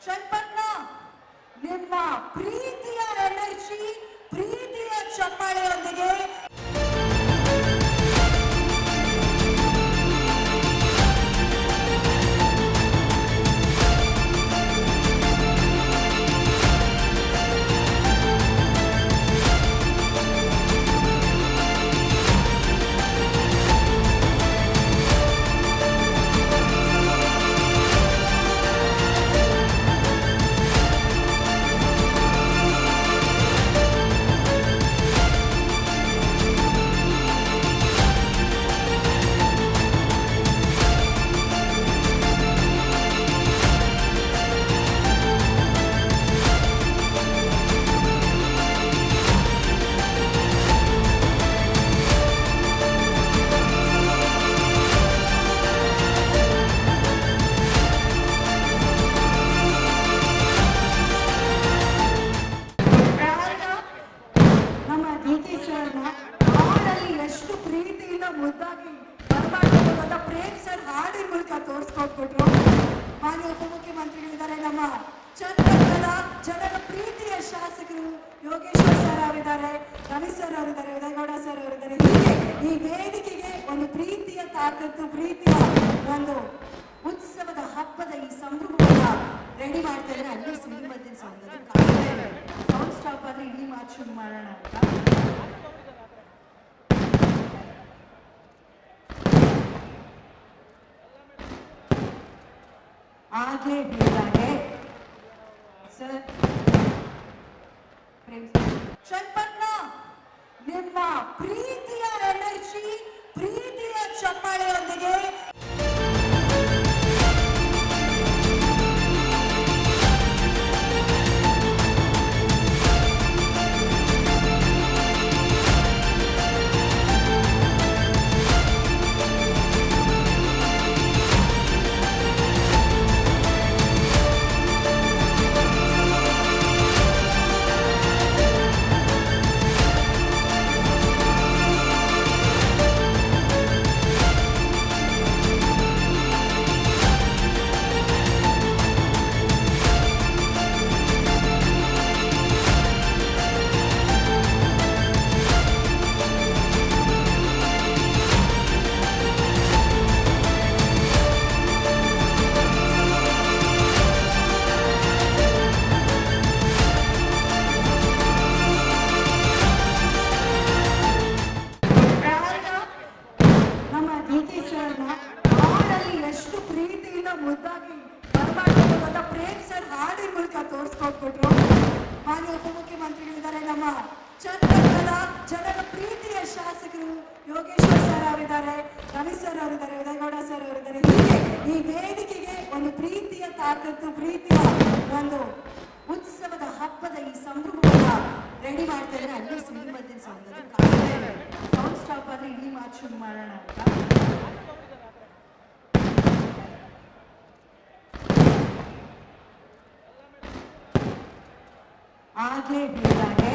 ಚನ್ನಪಟ್ಟಣ ನಿಮ್ಮ ಪ್ರೀತಿಯ ಎನರ್ಜಿ, ಪ್ರೀತಿಯ ಚಪ್ಪಾಳೆಯೊಂದಿಗೆ ಎಷ್ಟು ಪ್ರೀತಿಯಿಂದ ಮುದ್ದಾಗಿ ಬರಮಾಡಿರುವಂತ ಪ್ರೇಮ್ ಸರ್ ಹಾಡಿನ ಮೂಲಕ ತೋರಿಸ್ಕೊಟ್ಬಿಟ್ರು. ಮಾನ್ಯ ಉಪಮುಖ್ಯಮಂತ್ರಿಗಳಿದ್ದಾರೆ, ನಮ್ಮ ಚನ್ನಪಟ್ಟಣದ ಜನರ ಪ್ರೀತಿಯ ಶಾಸಕರು ಯೋಗೇಶ್ವರ್ ಸರ್ ಅವರಿದ್ದಾರೆ, ರವಿ ಸರ್ ಅವರಿದ್ದಾರೆ, ಉದಯಗೌಡ ಸರ್ ಅವರಿದ್ದಾರೆ. ಹೀಗೆ ಈ ವೇದಿಕೆಗೆ ಒಂದು ಪ್ರೀತಿಯ ತಾಕತ್ತು, ಪ್ರೀತಿಯ ಒಂದು ಉತ್ಸವದ ಹಬ್ಬದ ಈ ಸಂಭ್ರಮವನ್ನ ರೆಡಿ ಮಾಡ್ತಾ ಇದ್ರೆ ಅಲ್ಲೇ ಸಿನಿಮದ್ದಿನ ಸೌಂಡ್ ಸ್ಟಾಪ್ ಆದ್ರೆ ಇಡೀ ಮಾತು ಶುರು ಮಾಡೋಣ ಅಂತ. ಆಗ್ಲೇ ಹೇಳಿದಾಗೆ ಸರ್ ಚನ್ನಪಟ್ಟಣ ನಿಮ್ಮ ಪ್ರೀತಿಯ ಎನರ್ಜಿ, ಪ್ರೀತಿಯ ಚಪ್ಪಾಳೆಯೊಂದಿಗೆ ಎಷ್ಟು ಪ್ರೀತಿಯಿಂದ ಮುದ್ದಾಗಿ ಬರಮಾಡಿರುವಂತ ಪ್ರೇಮ್ ಸರ್ ಹಾಡಿನ ಮೂಲಕ ತೋರಿಸ್ಕೊಟ್ಬಿಟ್ರು. ಮಾನ್ಯ ಉಪಮುಖ್ಯಮಂತ್ರಿಗಳಿದ್ದಾರೆ, ನಮ್ಮ ಚನ್ನಪಟ್ಟಣದ ಜನರ ಪ್ರೀತಿಯ ಶಾಸಕರು ಯೋಗೇಶ್ವರ್ ಸರ್ ಅವರಿದ್ದಾರೆ, ರವಿ ಸರ್ ಅವರಿದ್ದಾರೆ, ಉದಯಗೌಡ ಸರ್ ಅವರಿದ್ದಾರೆ. ಹೀಗೆ ಈ ವೇದಿಕೆಗೆ ಒಂದು ಪ್ರೀತಿಯ ತಾಕತ್ತು, ಪ್ರೀತಿಯ ಒಂದು ಉತ್ಸವದ ಹಬ್ಬದ ಈ ಸಂಭ್ರಮವನ್ನ ರೆಡಿ ಮಾಡ್ತಾ ಇದ್ರೆ ಅಲ್ಲೇ ಸಿನಿಮದ್ದಿನ ಸೌಂಡ್ ಸ್ಟಾಪ್ ಆದ್ರೆ ಇಡೀ ಮಾತು ಶುರು ಮಾಡೋಣ ಅಂತ. ಆಗ್ಲೇ ಹೇಳಿದಾಗೆ